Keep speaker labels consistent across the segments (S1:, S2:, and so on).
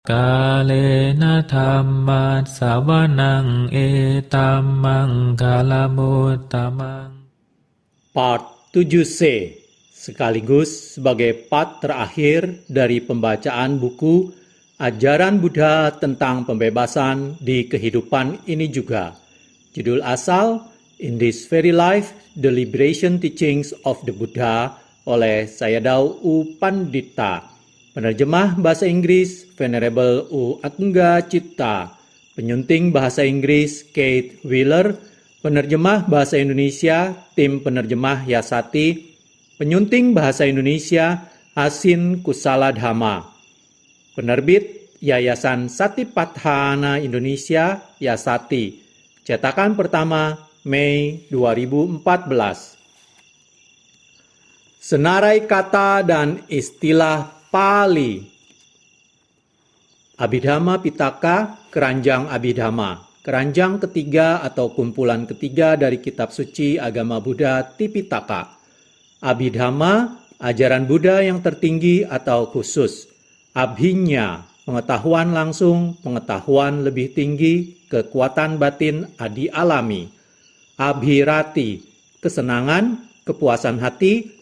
S1: Kalena dhammat sawanang etamang kalamutamang.
S2: Part 7C sekaligus sebagai part terakhir dari pembacaan buku Ajaran Buddha tentang Pembebasan di Kehidupan Ini Juga. Judul asal In This Very Life, The Liberation Teachings of the Buddha oleh Sayadaw U. Pandita. Penerjemah bahasa Inggris Venerable U. Atengga Citta. Penyunting bahasa Inggris Kate Wheeler. Penerjemah bahasa Indonesia Tim Penerjemah Yasati. Penyunting bahasa Indonesia Asin Kusala Dhamma. Penerbit Yayasan Satipatthana Indonesia Yasati. Cetakan pertama Mei 2014. Senarai kata dan istilah Pali. Abhidhamma Pitaka, Keranjang Abhidhamma. Keranjang ketiga atau kumpulan ketiga dari kitab suci agama Buddha Tipitaka. Abhidhamma, ajaran Buddha yang tertinggi atau khusus. Abhinya, pengetahuan langsung, pengetahuan lebih tinggi, kekuatan batin adi alami. Abhirati, kesenangan, kepuasan hati,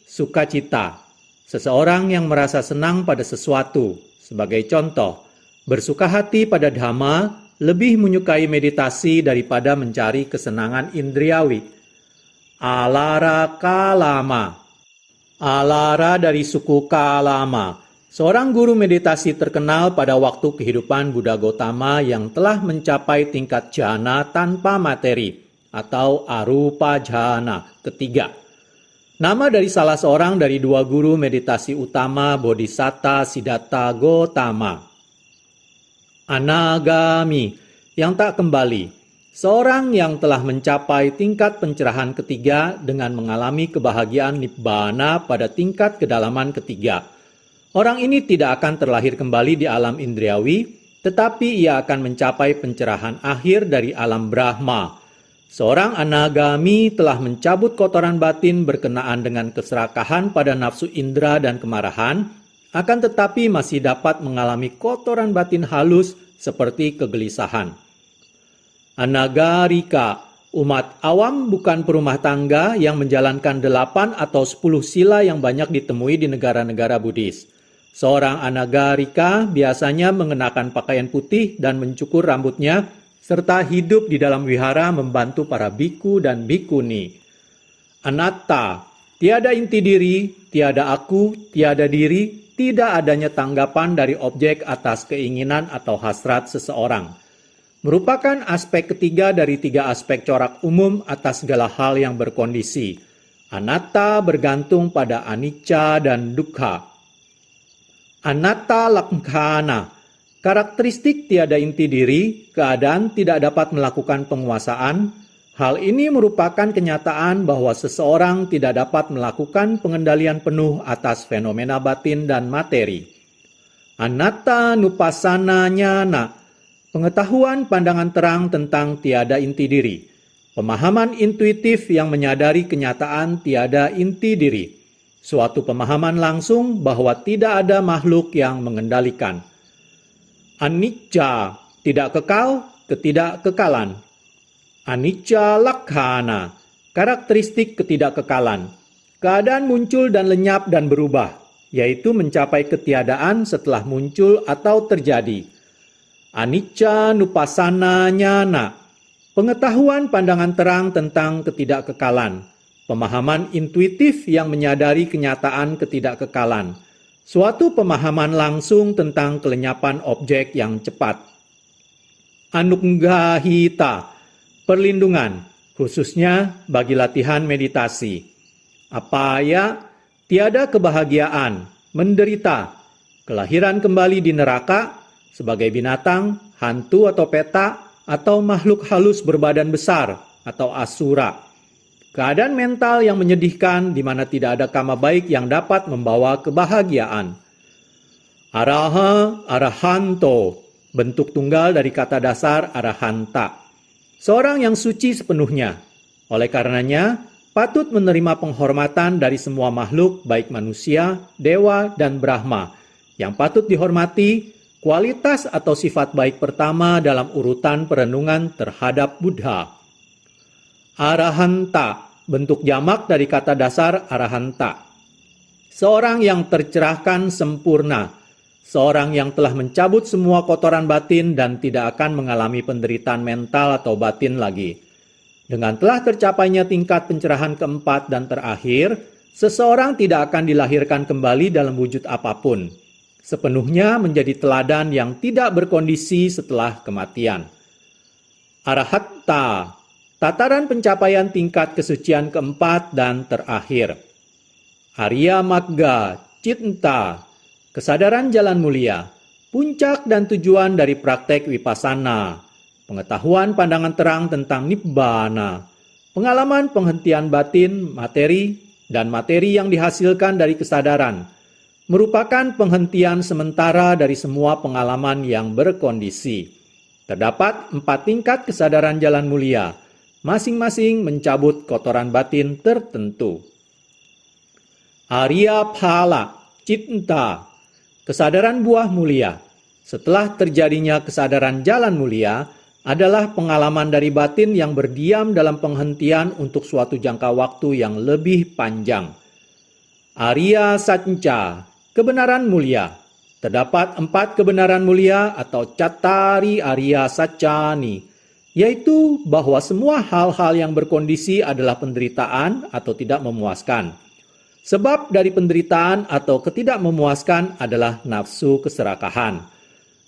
S2: sukacita. Seseorang yang merasa senang pada sesuatu. Sebagai contoh, bersuka hati pada dhamma lebih menyukai meditasi daripada mencari kesenangan indriawi. Alara kalama. Alara dari suku Kalama, seorang guru meditasi terkenal pada waktu kehidupan Buddha Gotama yang telah mencapai tingkat jhana tanpa materi atau arupa jhana ketiga. Nama dari salah seorang dari dua guru meditasi utama Bodhisatta Siddhartha Gotama. Anagami, yang tak kembali. Seorang yang telah mencapai tingkat pencerahan ketiga dengan mengalami kebahagiaan Nibbana pada tingkat kedalaman ketiga. Orang ini tidak akan terlahir kembali di alam indriawi, tetapi ia akan mencapai pencerahan akhir dari alam Brahma. Seorang anagami telah mencabut kotoran batin berkenaan dengan keserakahan pada nafsu indera dan kemarahan, akan tetapi masih dapat mengalami kotoran batin halus seperti kegelisahan. Anagarika, umat awam bukan perumah tangga yang menjalankan 8 atau 10 sila yang banyak ditemui di negara-negara Buddhis. Seorang anagarika biasanya mengenakan pakaian putih dan mencukur rambutnya, serta hidup di dalam wihara membantu para biku dan bikuni. Anatta, tiada inti diri, tiada aku, tiada diri, tidak adanya tanggapan dari objek atas keinginan atau hasrat seseorang. Merupakan aspek ketiga dari 3 aspek corak umum atas segala hal yang berkondisi. Anatta bergantung pada anicca dan dukkha. Anatta lakkhana, karakteristik tiada inti diri, keadaan tidak dapat melakukan penguasaan. Hal ini merupakan kenyataan bahwa seseorang tidak dapat melakukan pengendalian penuh atas fenomena batin dan materi. Anatta nupassana nyana, pengetahuan pandangan terang tentang tiada inti diri. Pemahaman intuitif yang menyadari kenyataan tiada inti diri. Suatu pemahaman langsung bahwa tidak ada makhluk yang mengendalikan. Anicca, tidak kekal, ketidakkekalan. Anicca lakkhana, karakteristik ketidakkekalan. Keadaan muncul dan lenyap dan berubah, yaitu mencapai ketiadaan setelah muncul atau terjadi. Anicca nupassana nyana, pengetahuan pandangan terang tentang ketidakkekalan. Pemahaman intuitif yang menyadari kenyataan ketidakkekalan. Suatu pemahaman langsung tentang kelenyapan objek yang cepat. Anuggahita, perlindungan, khususnya bagi latihan meditasi. Apaya, tiada kebahagiaan, menderita, kelahiran kembali di neraka, sebagai binatang, hantu atau peta, atau makhluk halus berbadan besar, atau asura. Keadaan mental yang menyedihkan di mana tidak ada kama baik yang dapat membawa kebahagiaan. Araha, arahanto, bentuk tunggal dari kata dasar arahanta. Seorang yang suci sepenuhnya. Oleh karenanya, patut menerima penghormatan dari semua makhluk, baik manusia, dewa, dan Brahma, Yang patut dihormati, kualitas atau sifat baik pertama dalam urutan perenungan terhadap Buddha. Arahanta, bentuk jamak dari kata dasar arahanta. Seorang yang tercerahkan sempurna, seorang yang telah mencabut semua kotoran batin dan tidak akan mengalami penderitaan mental atau batin lagi. Dengan telah tercapainya tingkat pencerahan keempat dan terakhir, seseorang tidak akan dilahirkan kembali dalam wujud apapun, sepenuhnya menjadi teladan yang tidak berkondisi setelah kematian. Arahatta, tataran pencapaian tingkat kesucian keempat dan terakhir. Arya Magga, Cinta, kesadaran jalan mulia, puncak dan tujuan dari praktek vipassana, pengetahuan pandangan terang tentang nibbana, pengalaman penghentian batin, materi, dan materi yang dihasilkan dari kesadaran, merupakan penghentian sementara dari semua pengalaman yang berkondisi. Terdapat 4 tingkat kesadaran jalan mulia, masing-masing mencabut kotoran batin tertentu. Arya Phala, Cinta, kesadaran buah mulia. Setelah terjadinya kesadaran jalan mulia, adalah pengalaman dari batin yang berdiam dalam penghentian untuk suatu jangka waktu yang lebih panjang. Arya Sanca, kebenaran mulia. Terdapat 4 kebenaran mulia atau Cattari Arya Saccani, yaitu bahwa semua hal-hal yang berkondisi adalah penderitaan atau tidak memuaskan. Sebab dari penderitaan atau ketidakmemuaskan adalah nafsu keserakahan.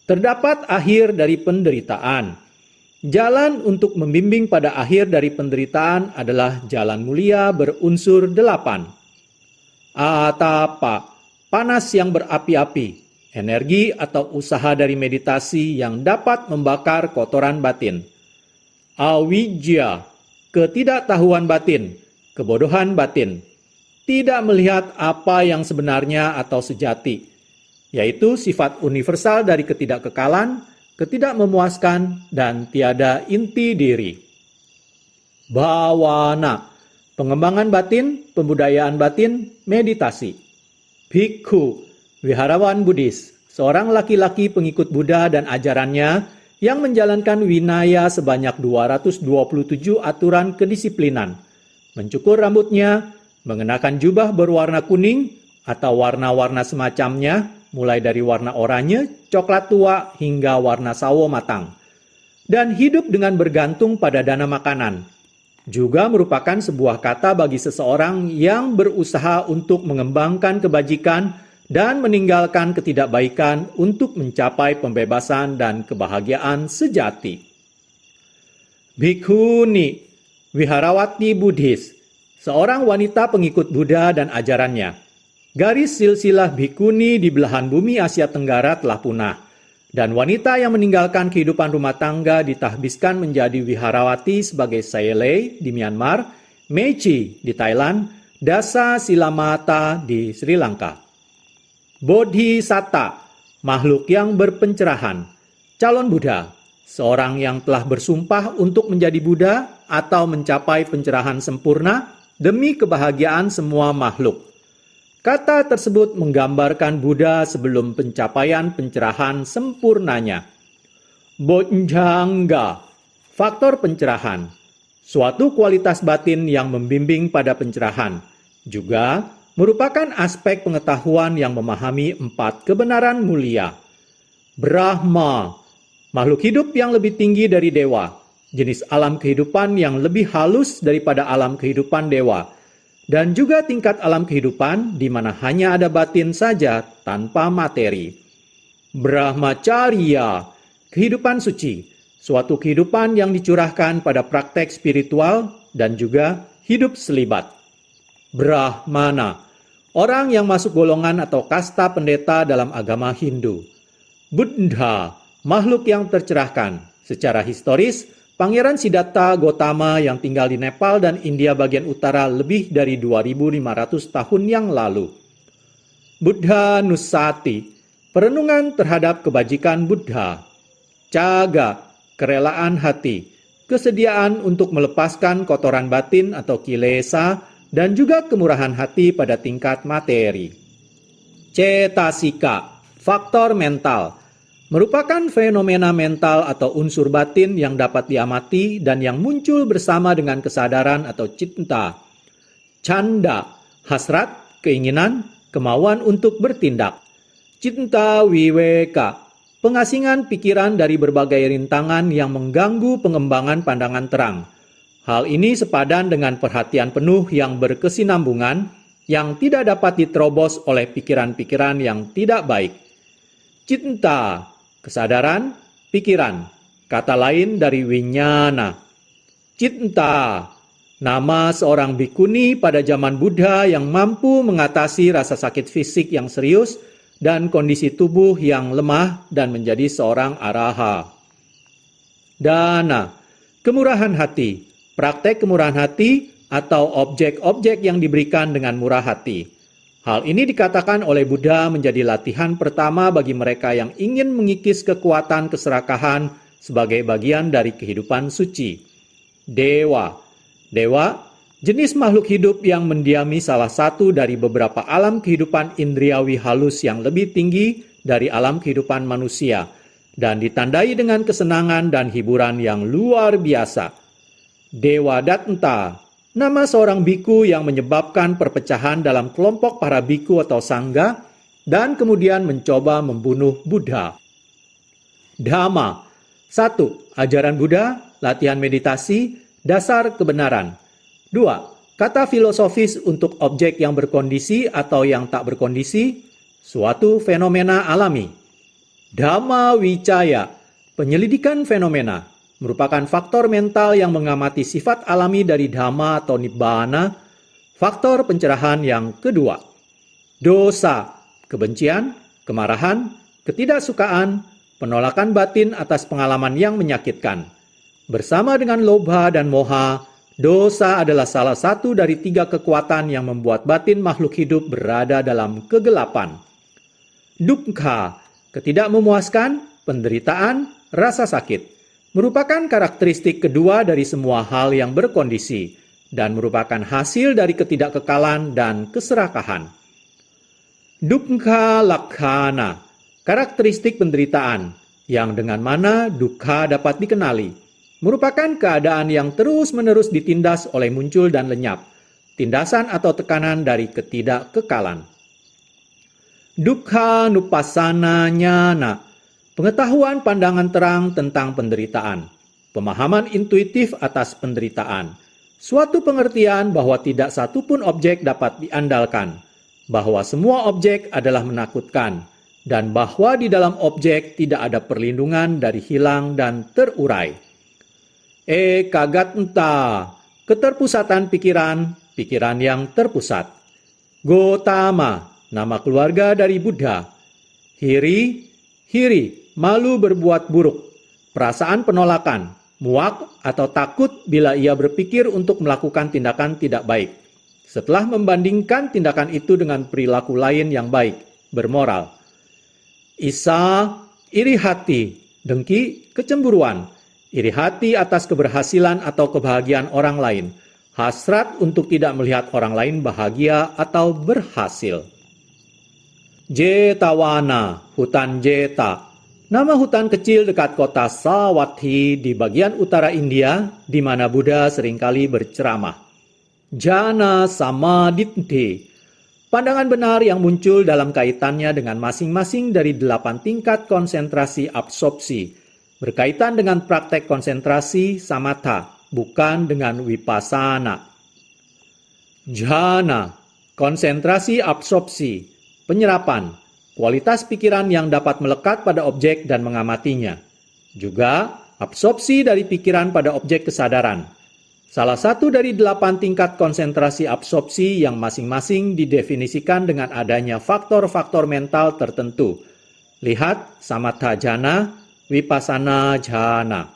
S2: Terdapat akhir dari penderitaan. Jalan untuk membimbing pada akhir dari penderitaan adalah jalan mulia berunsur 8. Atapa, panas yang berapi-api, energi atau usaha dari meditasi yang dapat membakar kotoran batin. Awijja, ketidaktahuan batin, kebodohan batin, tidak melihat apa yang sebenarnya atau sejati, yaitu sifat universal dari ketidakkekalan, ketidakmemuaskan, dan tiada inti diri. Bhawana, pengembangan batin, pembudayaan batin, meditasi. Bhikkhu, wiharawan Buddhis, seorang laki-laki pengikut Buddha dan ajarannya yang menjalankan winaya sebanyak 227 aturan kedisiplinan, mencukur rambutnya, mengenakan jubah berwarna kuning atau warna-warna semacamnya, mulai dari warna oranye, coklat tua, hingga warna sawo matang. Dan hidup dengan bergantung pada dana makanan. Juga merupakan sebuah kata bagi seseorang yang berusaha untuk mengembangkan kebajikan dan meninggalkan ketidakbaikan untuk mencapai pembebasan dan kebahagiaan sejati. Bhikkhuni, wiharawati Buddhis, seorang wanita pengikut Buddha dan ajarannya. Garis silsilah bhikkhuni di belahan bumi Asia Tenggara telah punah, dan wanita yang meninggalkan kehidupan rumah tangga ditahbiskan menjadi wiharawati sebagai Saelei di Myanmar, Meiji di Thailand, Dasa Silamata di Sri Lanka. Bodhisatta, makhluk yang berpencerahan. Calon Buddha, seorang yang telah bersumpah untuk menjadi Buddha atau mencapai pencerahan sempurna demi kebahagiaan semua makhluk. Kata tersebut menggambarkan Buddha sebelum pencapaian pencerahan sempurnanya. Bojjhanga, faktor pencerahan, suatu kualitas batin yang membimbing pada pencerahan, juga merupakan aspek pengetahuan yang memahami 4 kebenaran mulia. Brahma, makhluk hidup yang lebih tinggi dari dewa, jenis alam kehidupan yang lebih halus daripada alam kehidupan dewa, dan juga tingkat alam kehidupan di mana hanya ada batin saja tanpa materi. Brahmacharya, kehidupan suci, suatu kehidupan yang dicurahkan pada praktek spiritual dan juga hidup selibat. Brahmana, orang yang masuk golongan atau kasta pendeta dalam agama Hindu. Buddha, makhluk yang tercerahkan. Secara historis, Pangeran Siddhartha Gautama yang tinggal di Nepal dan India bagian utara lebih dari 2.500 tahun yang lalu. Buddha Nusati, perenungan terhadap kebajikan Buddha. Caga, kerelaan hati, kesediaan untuk melepaskan kotoran batin atau kilesa, dan juga kemurahan hati pada tingkat materi. Cetasika, Faktor mental merupakan fenomena mental atau unsur batin yang dapat diamati dan yang muncul bersama dengan kesadaran atau cinta. Canda, hasrat, keinginan, kemauan untuk bertindak. Cinta wiveka, pengasingan pikiran dari berbagai rintangan yang mengganggu pengembangan pandangan terang. Hal ini sepadan dengan perhatian penuh yang berkesinambungan yang tidak dapat diterobos oleh pikiran-pikiran yang tidak baik. Cinta, kesadaran, pikiran, kata lain dari winyana. Cinta, nama seorang bhikkhuni pada zaman Buddha yang mampu mengatasi rasa sakit fisik yang serius dan kondisi tubuh yang lemah dan menjadi seorang araha. Dana, kemurahan hati, praktek kemurahan hati atau objek-objek yang diberikan dengan murah hati. Hal ini dikatakan oleh Buddha menjadi latihan pertama bagi mereka yang ingin mengikis kekuatan keserakahan sebagai bagian dari kehidupan suci. Dewa, jenis makhluk hidup yang mendiami salah satu dari beberapa alam kehidupan indriawi halus yang lebih tinggi dari alam kehidupan manusia dan ditandai dengan kesenangan dan hiburan yang luar biasa. Dewa Datta, nama seorang biku yang menyebabkan perpecahan dalam kelompok para biku atau sangga dan kemudian mencoba membunuh Buddha. Dhamma, 1. Ajaran Buddha, latihan meditasi, dasar kebenaran. 2. Kata filosofis untuk objek yang berkondisi atau yang tak berkondisi, suatu fenomena alami. Dhamma Wicaya, penyelidikan fenomena, merupakan faktor mental yang mengamati sifat alami dari dhamma atau nibbana, faktor pencerahan yang kedua. Dosa, kebencian, kemarahan, ketidaksukaan, penolakan batin atas pengalaman yang menyakitkan. Bersama dengan lobha dan moha, dosa adalah salah satu dari 3 kekuatan yang membuat batin makhluk hidup berada dalam kegelapan. Dukkha, ketidakmemuaskan, penderitaan, rasa sakit, merupakan karakteristik kedua dari semua hal yang berkondisi dan merupakan hasil dari ketidakkekalan dan keserakahan. Dukkha lakkhana, karakteristik penderitaan, yang dengan mana dukkha dapat dikenali, merupakan keadaan yang terus-menerus ditindas oleh muncul dan lenyap, tindasan atau tekanan dari ketidakkekalan. Dukkha nupassana nyana, pengetahuan pandangan terang tentang penderitaan, pemahaman intuitif atas penderitaan, suatu pengertian bahwa tidak satupun objek dapat diandalkan, bahwa semua objek adalah menakutkan, dan bahwa di dalam objek tidak ada perlindungan dari hilang dan terurai. Ekagatta, keterpusatan pikiran, pikiran yang terpusat. Gotama, nama keluarga dari Buddha. Hiri, malu berbuat buruk, perasaan penolakan, muak atau takut bila ia berpikir untuk melakukan tindakan tidak baik. Setelah membandingkan tindakan itu dengan perilaku lain yang baik, bermoral. Isa, iri hati, dengki, kecemburuan, iri hati atas keberhasilan atau kebahagiaan orang lain, hasrat untuk tidak melihat orang lain bahagia atau berhasil. Jetawana, hutan Jeta, nama hutan kecil dekat kota Savatthi di bagian utara India, di mana Buddha seringkali berceramah. Jana Samaditthi, pandangan benar yang muncul dalam kaitannya dengan masing-masing dari 8 tingkat konsentrasi absorpsi, berkaitan dengan praktek konsentrasi samatha, bukan dengan vipassana. Jhana, konsentrasi absorpsi, penyerapan, kualitas pikiran yang dapat melekat pada objek dan mengamatinya. Juga absorpsi dari pikiran pada objek kesadaran. Salah satu dari 8 tingkat konsentrasi absorpsi yang masing-masing didefinisikan dengan adanya faktor-faktor mental tertentu. Lihat samatha jhana, vipassana jhana.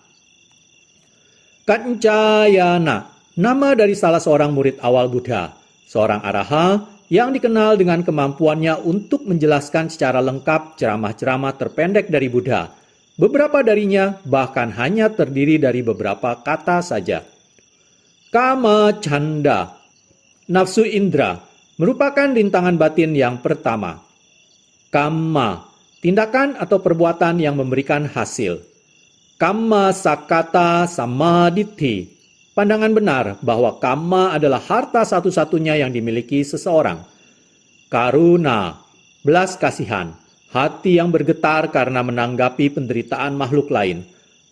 S2: Kancayana, nama dari salah seorang murid awal Buddha, seorang araha yang dikenal dengan kemampuannya untuk menjelaskan secara lengkap ceramah-ceramah terpendek dari Buddha. Beberapa darinya bahkan hanya terdiri dari beberapa kata saja. Kama canda, nafsu indra, merupakan rintangan batin yang pertama. Kama, tindakan atau perbuatan yang memberikan hasil. Kamma sakata samaditi, pandangan benar bahwa kamma adalah harta satu-satunya yang dimiliki seseorang. Karuna, belas kasihan, hati yang bergetar karena menanggapi penderitaan makhluk lain.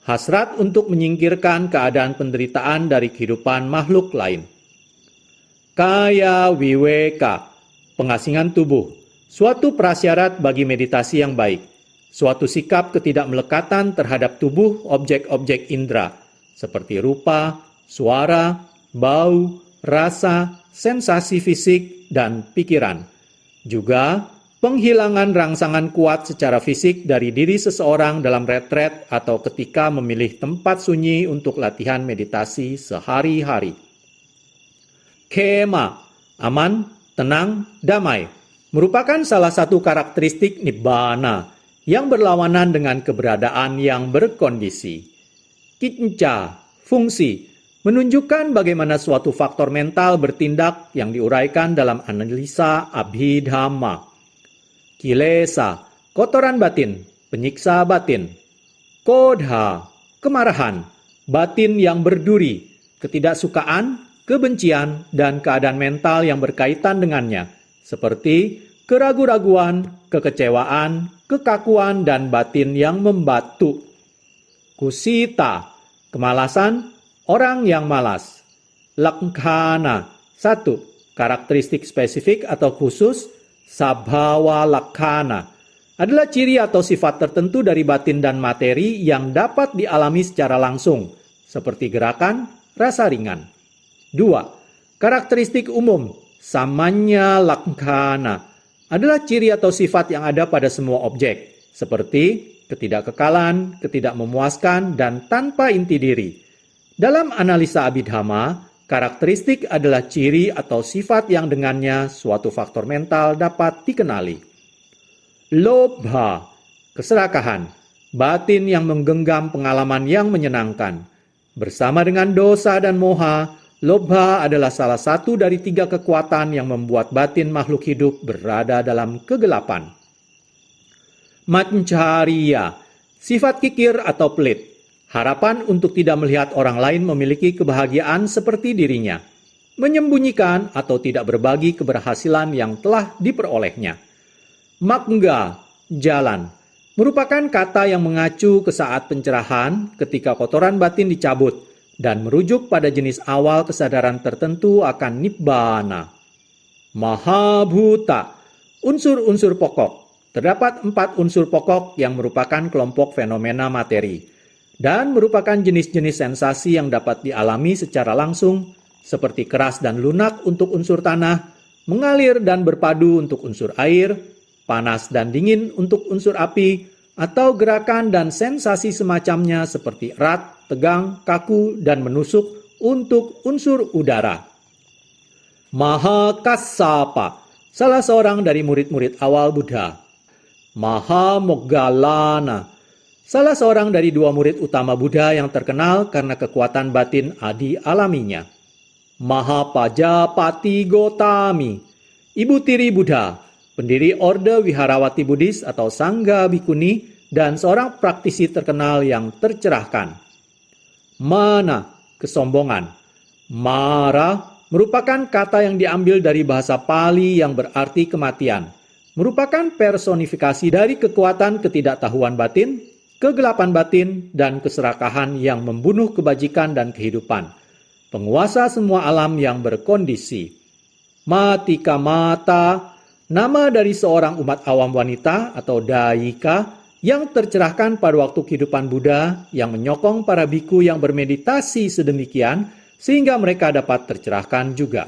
S2: Hasrat untuk menyingkirkan keadaan penderitaan dari kehidupan makhluk lain. Kaya wiweka, pengasingan tubuh, suatu prasyarat bagi meditasi yang baik. Suatu sikap ketidakmelekatan terhadap tubuh objek-objek indera, seperti rupa, suara, bau, rasa, sensasi fisik, dan pikiran. Juga penghilangan rangsangan kuat secara fisik dari diri seseorang dalam retret atau ketika memilih tempat sunyi untuk latihan meditasi sehari-hari. Kema, aman, tenang, damai, merupakan salah satu karakteristik nibbana yang berlawanan dengan keberadaan yang berkondisi. Kinca, fungsi, menunjukkan bagaimana suatu faktor mental bertindak yang diuraikan dalam analisa Abhidhamma. Kilesa, kotoran batin, penyiksa batin. Kodha, kemarahan, batin yang berduri, ketidaksukaan, kebencian, dan keadaan mental yang berkaitan dengannya, seperti keraguan-raguan, kekecewaan, kekakuan, dan batin yang membatu. Kusita, kemalasan, orang yang malas. Lakhana, 1. Karakteristik spesifik atau khusus. Sabhawa lakhana adalah ciri atau sifat tertentu dari batin dan materi yang dapat dialami secara langsung, seperti gerakan, rasa ringan. 2. Karakteristik umum, samanya lakhana, adalah ciri atau sifat yang ada pada semua objek, seperti ketidakkekalan, ketidakmemuaskan, dan tanpa inti diri. Dalam analisa Abhidhamma, karakteristik adalah ciri atau sifat yang dengannya suatu faktor mental dapat dikenali. Lobha, keserakahan, batin yang menggenggam pengalaman yang menyenangkan. Bersama dengan dosa dan moha, lobha adalah salah satu dari 3 kekuatan yang membuat batin makhluk hidup berada dalam kegelapan. Mancariya, sifat kikir atau pelit. Harapan untuk tidak melihat orang lain memiliki kebahagiaan seperti dirinya. Menyembunyikan atau tidak berbagi keberhasilan yang telah diperolehnya. Magga, jalan, merupakan kata yang mengacu ke saat pencerahan ketika kotoran batin dicabut dan merujuk pada jenis awal kesadaran tertentu akan nibbana. Mahabhuta, unsur-unsur pokok. Terdapat 4 unsur pokok yang merupakan kelompok fenomena materi dan merupakan jenis-jenis sensasi yang dapat dialami secara langsung, seperti keras dan lunak untuk unsur tanah, mengalir dan berpadu untuk unsur air, panas dan dingin untuk unsur api, atau gerakan dan sensasi semacamnya seperti erat, tegang, kaku, dan menusuk untuk unsur udara. Mahakassapa, salah seorang dari murid-murid awal Buddha. Mahamoggalana, salah seorang dari 2 murid utama Buddha yang terkenal karena kekuatan batin adi alaminya. Mahapajapati Gotami, ibu tiri Buddha, pendiri Orde Wiharawati Buddhis atau Sangha Bhikkhuni, dan seorang praktisi terkenal yang tercerahkan. Mana, kesombongan. Mara merupakan kata yang diambil dari bahasa Pali yang berarti kematian. Merupakan personifikasi dari kekuatan ketidaktahuan batin, kegelapan batin, dan keserakahan yang membunuh kebajikan dan kehidupan. Penguasa semua alam yang berkondisi. Matika Mata, nama dari seorang umat awam wanita atau Dayika yang tercerahkan pada waktu kehidupan Buddha yang menyokong para biku yang bermeditasi sedemikian sehingga mereka dapat tercerahkan juga.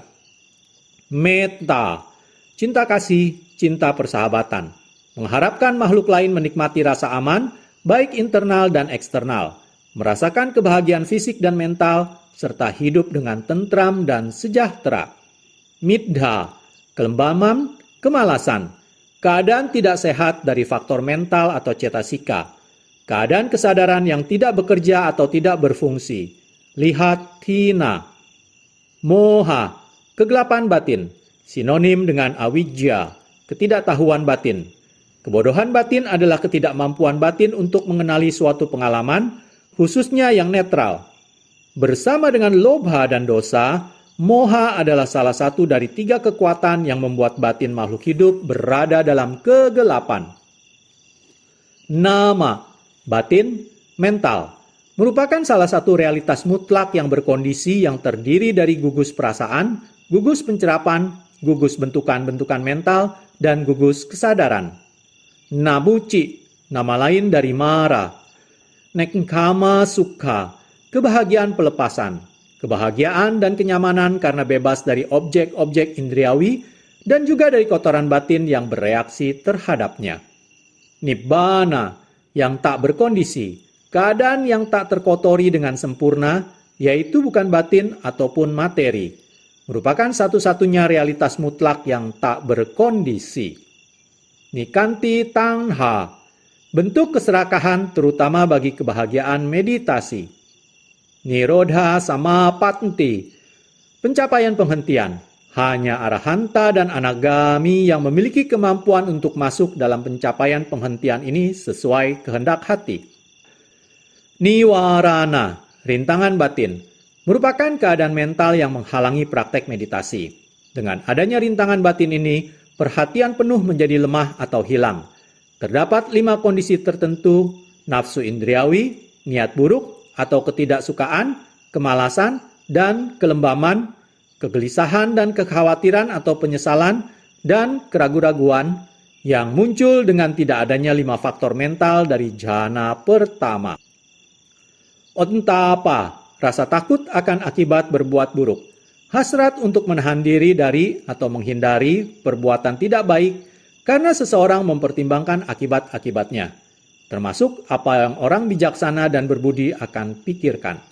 S2: Metta, cinta kasih, cinta persahabatan. Mengharapkan makhluk lain menikmati rasa aman, baik internal dan eksternal, merasakan kebahagiaan fisik dan mental, serta hidup dengan tentram dan sejahtera. Middha, kelembaman, kemalasan, keadaan tidak sehat dari faktor mental atau cetasika, keadaan kesadaran yang tidak bekerja atau tidak berfungsi. Lihat hina. Moha, kegelapan batin, sinonim dengan awijja, ketidaktahuan batin. Kebodohan batin adalah ketidakmampuan batin untuk mengenali suatu pengalaman, khususnya yang netral. Bersama dengan lobha dan dosa, moha adalah salah satu dari 3 kekuatan yang membuat batin makhluk hidup berada dalam kegelapan. Nama, batin, mental, merupakan salah satu realitas mutlak yang berkondisi yang terdiri dari gugus perasaan, gugus pencerapan, gugus bentukan-bentukan mental, dan gugus kesadaran. Nabuci, nama lain dari mara. Neknkama sukha, kebahagiaan pelepasan, kebahagiaan dan kenyamanan karena bebas dari objek-objek indriawi dan juga dari kotoran batin yang bereaksi terhadapnya. Nibbana, yang tak berkondisi, keadaan yang tak terkotori dengan sempurna, yaitu bukan batin ataupun materi, merupakan satu-satunya realitas mutlak yang tak berkondisi. Nikanti tangha, bentuk keserakahan terutama bagi kebahagiaan meditasi. Nirodha samapatti, pencapaian penghentian. Hanya arahanta dan anagami yang memiliki kemampuan untuk masuk dalam pencapaian penghentian ini sesuai kehendak hati. Niwarana, rintangan batin, merupakan keadaan mental yang menghalangi praktek meditasi. Dengan adanya rintangan batin ini, perhatian penuh menjadi lemah atau hilang. Terdapat 5 kondisi tertentu, nafsu indriawi, niat buruk atau ketidaksukaan, kemalasan, dan kelembaman, kegelisahan dan kekhawatiran atau penyesalan, dan keraguan-raguan yang muncul dengan tidak adanya 5 faktor mental dari jhana pertama. Ontapa, rasa takut akan akibat berbuat buruk. Hasrat untuk menahan diri dari atau menghindari perbuatan tidak baik karena seseorang mempertimbangkan akibat-akibatnya, termasuk apa yang orang bijaksana dan berbudi akan pikirkan.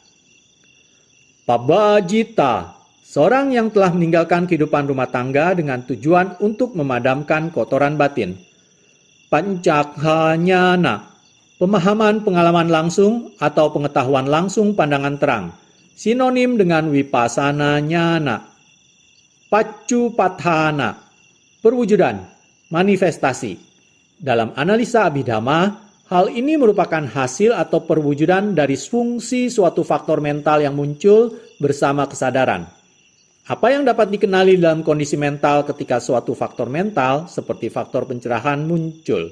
S2: Pabajita, seorang yang telah meninggalkan kehidupan rumah tangga dengan tujuan untuk memadamkan kotoran batin. Pancakhanyana, pemahaman pengalaman langsung atau pengetahuan langsung pandangan terang, sinonim dengan vipassana nyana. Paccupatthana, perwujudan, manifestasi. Dalam analisa Abhidhamma, hal ini merupakan hasil atau perwujudan dari fungsi suatu faktor mental yang muncul bersama kesadaran. Apa yang dapat dikenali dalam kondisi mental ketika suatu faktor mental seperti faktor pencerahan muncul?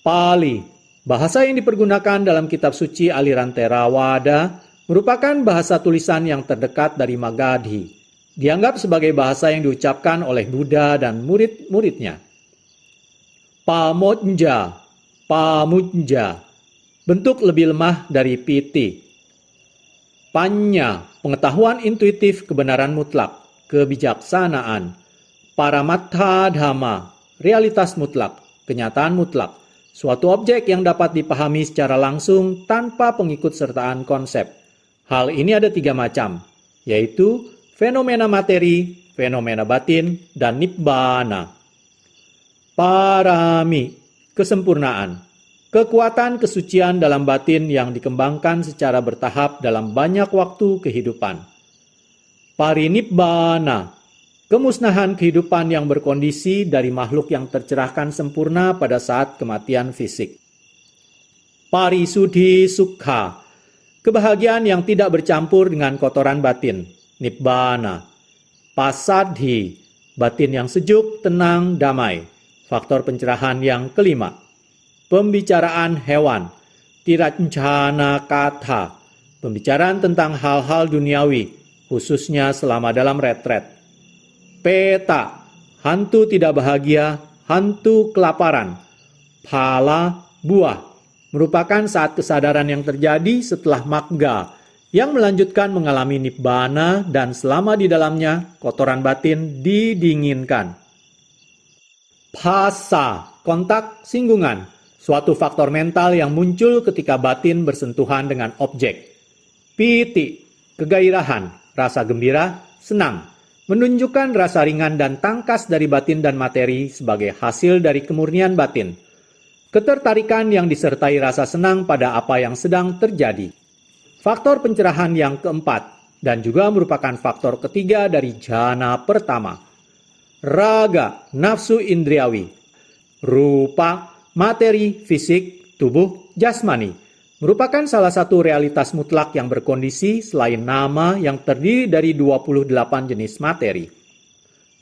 S2: Pali, bahasa yang dipergunakan dalam kitab suci aliran Theravada, merupakan bahasa tulisan yang terdekat dari Magadhi. Dianggap sebagai bahasa yang diucapkan oleh Buddha dan murid-muridnya. Pamojja, pamujja, bentuk lebih lemah dari piti. Panya, pengetahuan intuitif kebenaran mutlak, kebijaksanaan. Paramattha dhamma, realitas mutlak, kenyataan mutlak, suatu objek yang dapat dipahami secara langsung tanpa pengikut sertaan konsep. Hal ini ada 3 macam, yaitu fenomena materi, fenomena batin, dan nibbana. Parami, kesempurnaan, kekuatan kesucian dalam batin yang dikembangkan secara bertahap dalam banyak waktu kehidupan. Parinibbana, kemusnahan kehidupan yang berkondisi dari makhluk yang tercerahkan sempurna pada saat kematian fisik. Parisuddhi sukha, kebahagiaan yang tidak bercampur dengan kotoran batin, nibbana. Pasadhi, batin yang sejuk, tenang, damai, faktor pencerahan yang kelima. Pembicaraan hewan, tirancana kata, pembicaraan tentang hal-hal duniawi, khususnya selama dalam retret. Peta, hantu tidak bahagia, hantu kelaparan. Phala, buah, merupakan saat kesadaran yang terjadi setelah magga, yang melanjutkan mengalami nibbana dan selama di dalamnya kotoran batin didinginkan. Phassa, kontak, singgungan, suatu faktor mental yang muncul ketika batin bersentuhan dengan objek. Piti, kegairahan, rasa gembira, senang, menunjukkan rasa ringan dan tangkas dari batin dan materi sebagai hasil dari kemurnian batin. Ketertarikan yang disertai rasa senang pada apa yang sedang terjadi. Faktor pencerahan yang keempat, dan juga merupakan faktor ketiga dari jhana pertama. Raga, nafsu indriawi. rupa, materi, fisik, tubuh, jasmani, merupakan salah satu realitas mutlak yang berkondisi selain nama yang terdiri dari 28 jenis materi.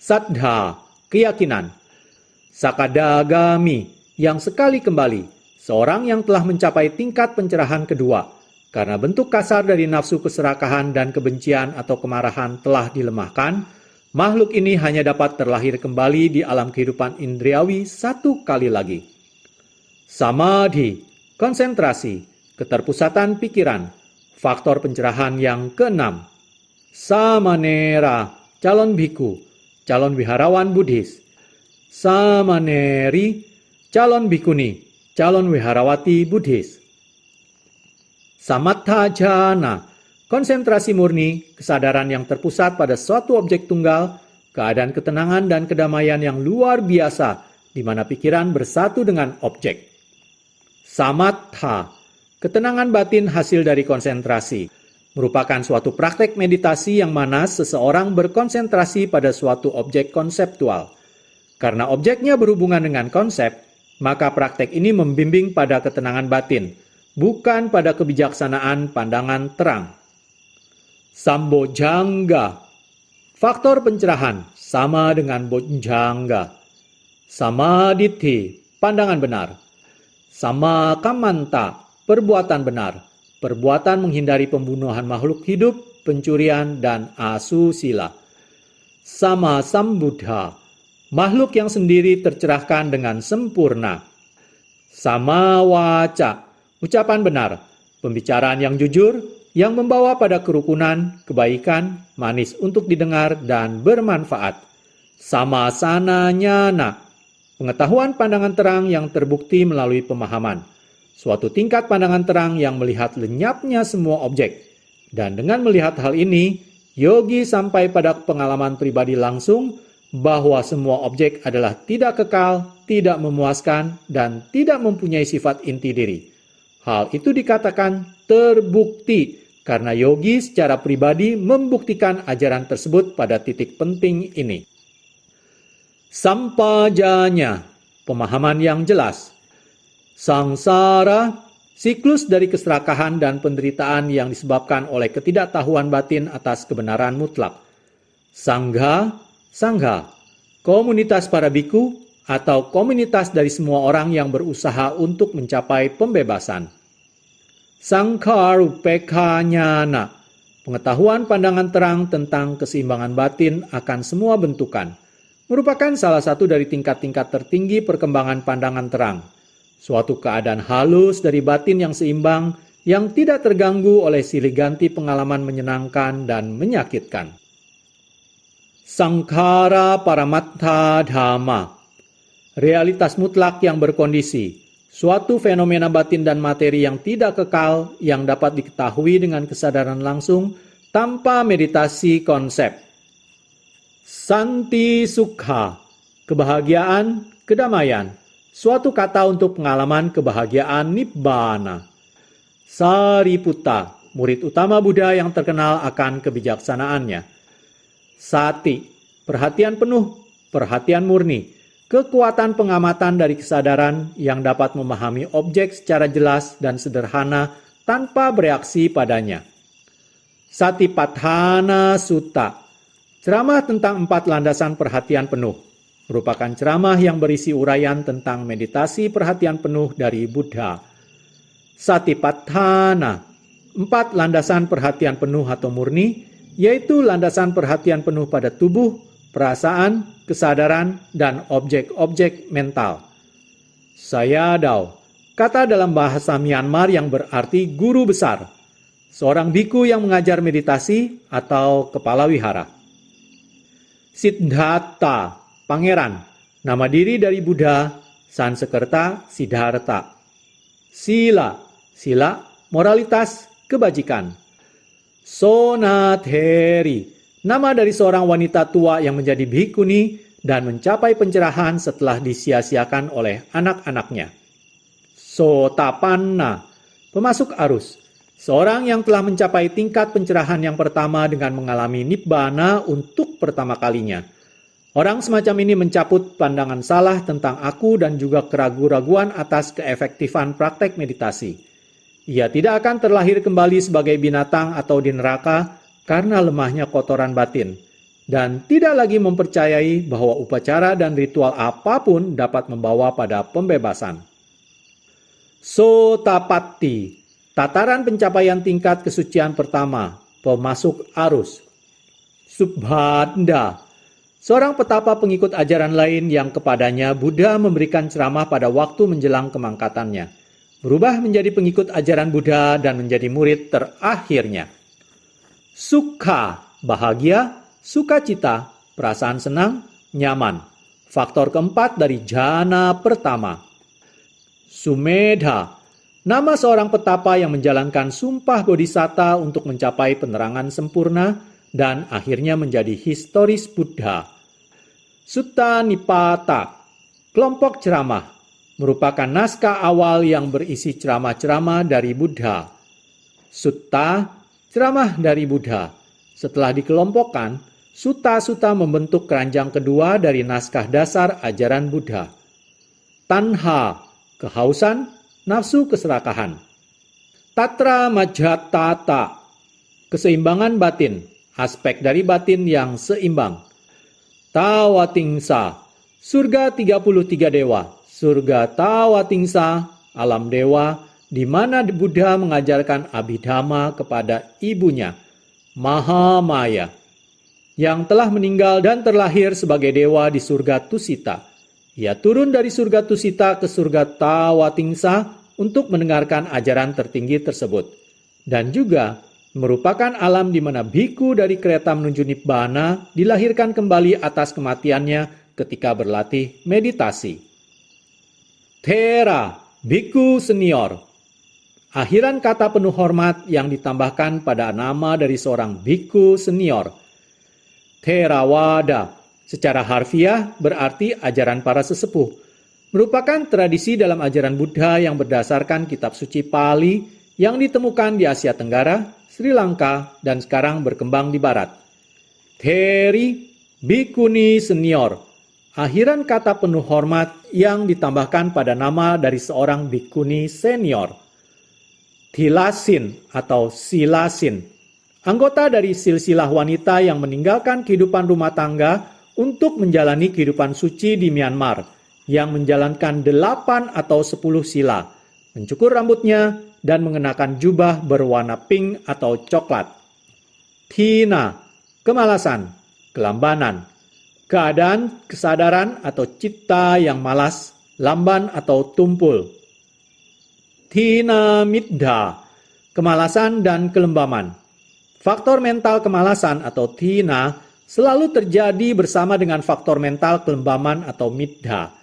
S2: Saddha, keyakinan. Sakadagami, yang sekali kembali, seorang yang telah mencapai tingkat pencerahan kedua, karena bentuk kasar dari nafsu keserakahan dan kebencian atau kemarahan telah dilemahkan, makhluk ini hanya dapat terlahir kembali di alam kehidupan indriawi satu kali lagi. Samadhi, konsentrasi, keterpusatan pikiran, faktor pencerahan yang keenam. Samanera, calon bhikkhu, calon wiharawan Buddhis. Samaneri, calon bhikkhuni, calon wiharawati Buddhis. Samatha jana, konsentrasi murni, kesadaran yang terpusat pada suatu objek tunggal, keadaan ketenangan dan kedamaian yang luar biasa, di mana pikiran bersatu dengan objek. Samatha, ketenangan batin hasil dari konsentrasi, merupakan suatu praktek meditasi yang mana seseorang berkonsentrasi pada suatu objek konseptual. Karena objeknya berhubungan dengan konsep, maka praktek ini membimbing pada ketenangan batin, bukan pada kebijaksanaan pandangan terang. Sambojjhanga, faktor pencerahan sama dengan bojjhanga. Samaditthi, pandangan benar. Samakamanta, perbuatan benar. Perbuatan menghindari pembunuhan makhluk hidup, pencurian, dan asusila. Sama sambuddha, makhluk yang sendiri tercerahkan dengan sempurna. Sama waca, ucapan benar, pembicaraan yang jujur, yang membawa pada kerukunan, kebaikan, manis untuk didengar, dan bermanfaat. Sama sananyana, pengetahuan pandangan terang yang terbukti melalui pemahaman. Suatu tingkat pandangan terang yang melihat lenyapnya semua objek. Dan dengan melihat hal ini, yogi sampai pada pengalaman pribadi langsung bahwa semua objek adalah tidak kekal, tidak memuaskan, dan tidak mempunyai sifat inti diri. Hal itu dikatakan terbukti karena yogi secara pribadi membuktikan ajaran tersebut pada titik penting ini. Sampajanya, pemahaman yang jelas. Sangsara, siklus dari keserakahan dan penderitaan yang disebabkan oleh ketidaktahuan batin atas kebenaran mutlak. Sangha, komunitas para biku atau komunitas dari semua orang yang berusaha untuk mencapai pembebasan. Sangkarupekanyana, pengetahuan pandangan terang tentang keseimbangan batin akan semua bentukan, merupakan salah satu dari tingkat-tingkat tertinggi perkembangan pandangan terang. Suatu keadaan halus dari batin yang seimbang, yang tidak terganggu oleh silih ganti pengalaman menyenangkan dan menyakitkan. Sangkhara paramattha dhamma, realitas mutlak yang berkondisi, suatu fenomena batin dan materi yang tidak kekal yang dapat diketahui dengan kesadaran langsung tanpa meditasi konsep. Santi sukha, kebahagiaan, kedamaian, suatu kata untuk pengalaman kebahagiaan nibbana. Sariputta, murid utama Buddha yang terkenal akan kebijaksanaannya. Sati, perhatian penuh, perhatian murni, kekuatan pengamatan dari kesadaran yang dapat memahami objek secara jelas dan sederhana tanpa bereaksi padanya. Satipatthana Sutta, ceramah tentang 4 landasan perhatian penuh, merupakan ceramah yang berisi uraian tentang meditasi perhatian penuh dari Buddha. Satipatthana, 4 landasan perhatian penuh atau murni, yaitu landasan perhatian penuh pada tubuh, perasaan, kesadaran, dan objek-objek mental. Sayadaw, kata dalam bahasa Myanmar yang berarti guru besar, seorang biku yang mengajar meditasi atau kepala wihara. Siddhartha, pangeran, nama diri dari Buddha, Sansekerta Siddhartha. Sila, moralitas, kebajikan. Sonatheri, nama dari seorang wanita tua yang menjadi bhikkhuni dan mencapai pencerahan setelah disia-siakan oleh anak-anaknya. Sotapanna, pemasuk arus, seorang yang telah mencapai tingkat pencerahan yang pertama dengan mengalami nibbana untuk pertama kalinya. Orang semacam ini mencabut pandangan salah tentang aku dan juga keraguan-raguan atas keefektifan praktek meditasi. Ia tidak akan terlahir kembali sebagai binatang atau di neraka karena lemahnya kotoran batin, dan tidak lagi mempercayai bahwa upacara dan ritual apapun dapat membawa pada pembebasan. Sotapatti, tataran pencapaian tingkat kesucian pertama, pemasuk arus. Subhadda, seorang petapa pengikut ajaran lain yang kepadanya Buddha memberikan ceramah pada waktu menjelang kemangkatannya, berubah menjadi pengikut ajaran Buddha dan menjadi murid terakhirnya. Sukha, bahagia, sukacita, perasaan senang, nyaman. Faktor keempat dari jhana pertama. Sumedha, nama seorang petapa yang menjalankan sumpah bodhisatta untuk mencapai penerangan sempurna dan akhirnya menjadi historis Buddha. Sutta Nipata, kelompok ceramah, merupakan naskah awal yang berisi ceramah-ceramah dari Buddha. Sutta, ceramah dari Buddha. Setelah dikelompokkan, sutta-sutta membentuk keranjang kedua dari naskah dasar ajaran Buddha. Tanha, kehausan, nafsu keserakahan. Tatra majhatata, keseimbangan batin, aspek dari batin yang seimbang. Tawatingsa, surga 33 dewa, surga Tawatingsa, alam dewa, di mana Buddha mengajarkan Abhidhamma kepada ibunya, Mahamaya, yang telah meninggal dan terlahir sebagai dewa di surga Tusita. Ia turun dari surga Tusita ke surga Tawatingsa untuk mendengarkan ajaran tertinggi tersebut. Dan juga merupakan alam di mana biku dari kereta menuju Nibbana dilahirkan kembali atas kematiannya ketika berlatih meditasi. Thera, biku senior. Akhiran kata penuh hormat yang ditambahkan pada nama dari seorang biku senior. Theravada, secara harfiah berarti ajaran para sesepuh. Merupakan tradisi dalam ajaran Buddha yang berdasarkan kitab suci Pali yang ditemukan di Asia Tenggara, Sri Lanka, dan sekarang berkembang di Barat. Theri, bikuni senior. Akhiran kata penuh hormat yang ditambahkan pada nama dari seorang bikuni senior. Thilasin atau silasin, anggota dari silsilah wanita yang meninggalkan kehidupan rumah tangga untuk menjalani kehidupan suci di Myanmar, yang menjalankan 8 atau 10 sila, mencukur rambutnya, dan mengenakan jubah berwarna pink atau coklat. Thina, kemalasan, kelambanan, keadaan kesadaran atau citta yang malas, lamban atau tumpul. Thina middha, kemalasan dan kelembaman. Faktor mental kemalasan atau thina selalu terjadi bersama dengan faktor mental kelembaman atau middha.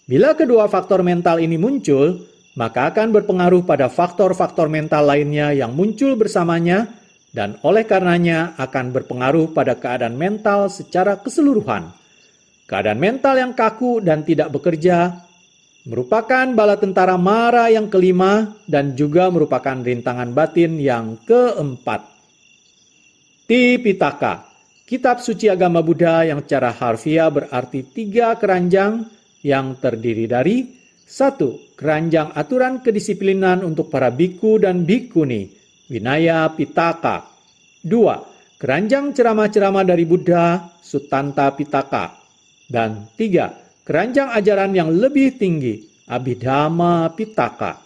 S2: Bila kedua faktor mental ini muncul, maka akan berpengaruh pada faktor-faktor mental lainnya yang muncul bersamanya, dan oleh karenanya akan berpengaruh pada keadaan mental secara keseluruhan. Keadaan mental yang kaku dan tidak bekerja merupakan bala tentara Mara yang kelima dan juga merupakan rintangan batin yang keempat. Tipitaka, kitab suci agama Buddha yang secara harfiah berarti 3 keranjang yang terdiri dari 1. Keranjang aturan kedisiplinan untuk para biku dan bikuni, Vinaya Pitaka. 2. Keranjang ceramah-ceramah dari Buddha, Suttanta Pitaka. Dan 3. Keranjang ajaran yang lebih tinggi, Abhidhamma Pitaka.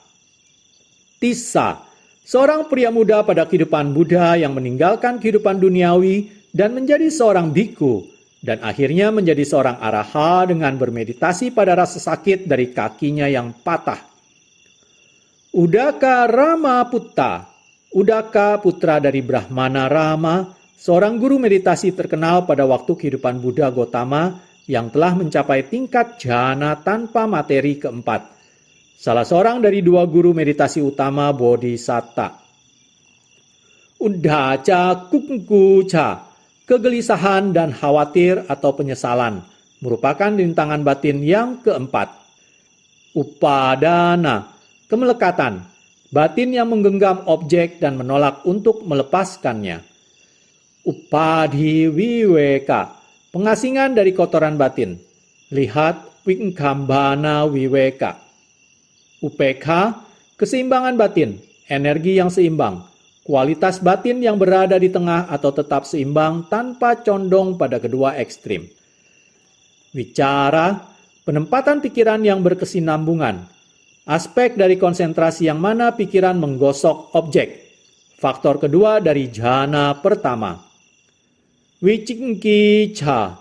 S2: Tissa, seorang pria muda pada kehidupan Buddha yang meninggalkan kehidupan duniawi dan menjadi seorang biku, dan akhirnya menjadi seorang araha dengan bermeditasi pada rasa sakit dari kakinya yang patah. Udaka Ramaputta, Udaka putra dari Brahmana Rama, seorang guru meditasi terkenal pada waktu kehidupan Buddha Gotama yang telah mencapai tingkat jhana tanpa materi keempat. Salah seorang dari 2 guru meditasi utama Bodhisatta. Uddhaca Kukkuca, kegelisahan dan khawatir atau penyesalan, merupakan rintangan batin yang keempat. Upadana, kemelekatan, batin yang menggenggam objek dan menolak untuk melepaskannya. Upadhi Viweka, pengasingan dari kotoran batin. Lihat Wikkhambana Wiweka. UPK, keseimbangan batin, energi yang seimbang, kualitas batin yang berada di tengah atau tetap seimbang tanpa condong pada kedua ekstrim. Wicara, penempatan pikiran yang berkesinambungan, aspek dari konsentrasi yang mana pikiran menggosok objek. Faktor kedua dari jhana pertama. Vicikicca,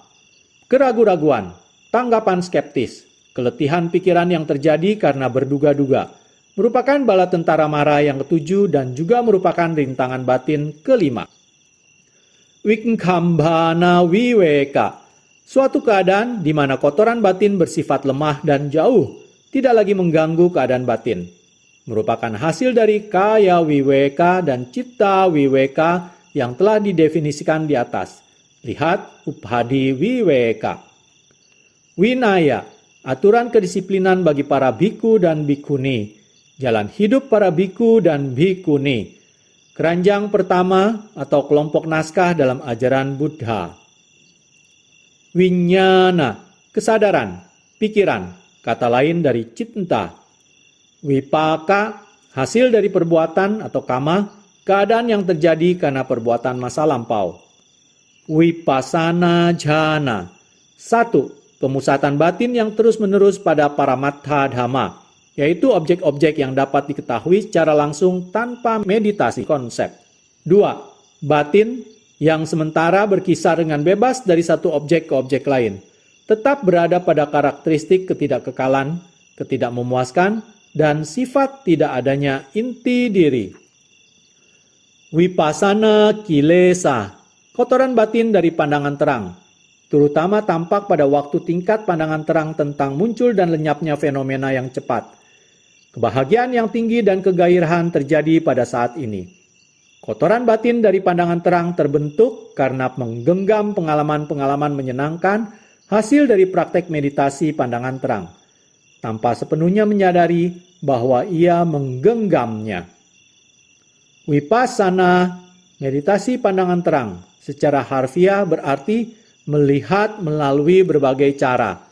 S2: keraguan-raguan, tanggapan skeptis, keletihan pikiran yang terjadi karena berduga-duga, merupakan bala tentara mara yang ketujuh dan juga merupakan rintangan batin kelima. Wikkhambana Wiweka, suatu keadaan di mana kotoran batin bersifat lemah dan jauh, tidak lagi mengganggu keadaan batin. Merupakan hasil dari kaya wiweka dan citta wiweka yang telah didefinisikan di atas. Lihat Upadhi Wiweka. Winaya, aturan kedisiplinan bagi para biku dan bikuni, jalan hidup para biku dan bikuni. Keranjang pertama atau kelompok naskah dalam ajaran Buddha. Winyana, kesadaran, pikiran, kata lain dari citta. Wipaka, hasil dari perbuatan atau kama, keadaan yang terjadi karena perbuatan masa lampau. Vipassana jhana, 1. Pemusatan batin yang terus-menerus pada paramattha dhamma, yaitu objek-objek yang dapat diketahui secara langsung tanpa meditasi konsep. 2. Batin yang sementara berkisar dengan bebas dari satu objek ke objek lain, tetap berada pada karakteristik ketidakkekalan, ketidakmemuaskan, dan sifat tidak adanya inti diri. Vipassana kilesa, kotoran batin dari pandangan terang, terutama tampak pada waktu tingkat pandangan terang tentang muncul dan lenyapnya fenomena yang cepat. Kebahagiaan yang tinggi dan kegairahan terjadi pada saat ini. Kotoran batin dari pandangan terang terbentuk karena menggenggam pengalaman-pengalaman menyenangkan hasil dari praktek meditasi pandangan terang, tanpa sepenuhnya menyadari bahwa ia menggenggamnya. Vipassana, meditasi pandangan terang, secara harfiah berarti melihat melalui berbagai cara.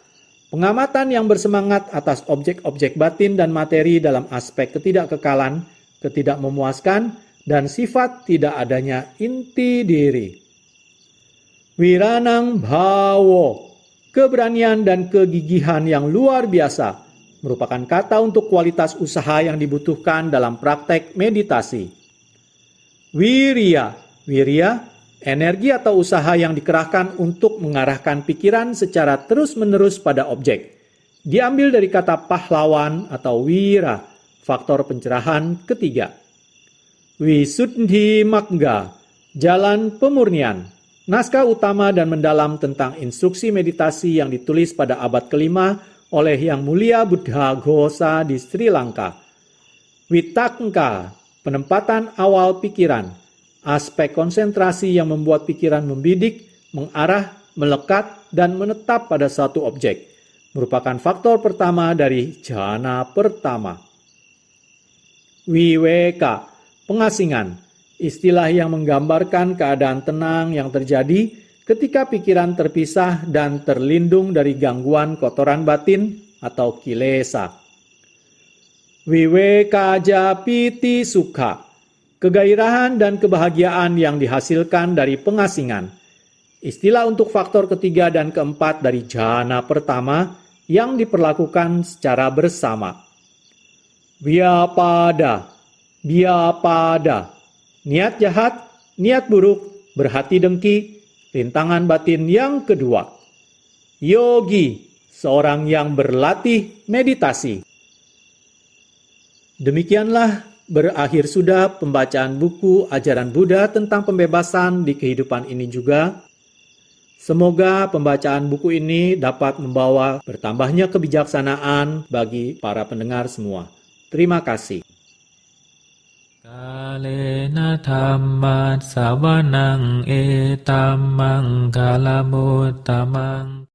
S2: Pengamatan yang bersemangat atas objek-objek batin dan materi dalam aspek ketidakkekalan, ketidakmemuaskan, dan sifat tidak adanya inti diri. Wiranang bhawo, keberanian dan kegigihan yang luar biasa, merupakan kata untuk kualitas usaha yang dibutuhkan dalam praktek meditasi. Wirya, energi atau usaha yang dikerahkan untuk mengarahkan pikiran secara terus-menerus pada objek. Diambil dari kata pahlawan atau wira, faktor pencerahan ketiga. Visuddhi Magga, jalan pemurnian, naskah utama dan mendalam tentang instruksi meditasi yang ditulis pada abad kelima oleh Yang Mulia Buddha Ghosa di Sri Lanka. Vitakka, penempatan awal pikiran, aspek konsentrasi yang membuat pikiran membidik, mengarah, melekat, dan menetap pada satu objek, merupakan faktor pertama dari jhana pertama. Wiweka, pengasingan, istilah yang menggambarkan keadaan tenang yang terjadi ketika pikiran terpisah dan terlindung dari gangguan kotoran batin atau kilesa. Wiwekaja piti sukha, kegairahan dan kebahagiaan yang dihasilkan dari pengasingan. Istilah untuk faktor ketiga dan keempat dari jhana pertama yang diperlakukan secara bersama. Vyapada, niat jahat, niat buruk, berhati dengki, rintangan batin yang kedua. Yogi, seorang yang berlatih meditasi. Demikianlah berakhir sudah pembacaan buku ajaran Buddha tentang pembebasan di kehidupan ini juga. Semoga pembacaan buku ini dapat membawa bertambahnya kebijaksanaan bagi para pendengar semua. Terima kasih.
S1: Kalena dhammat savanang etammang kalamutamang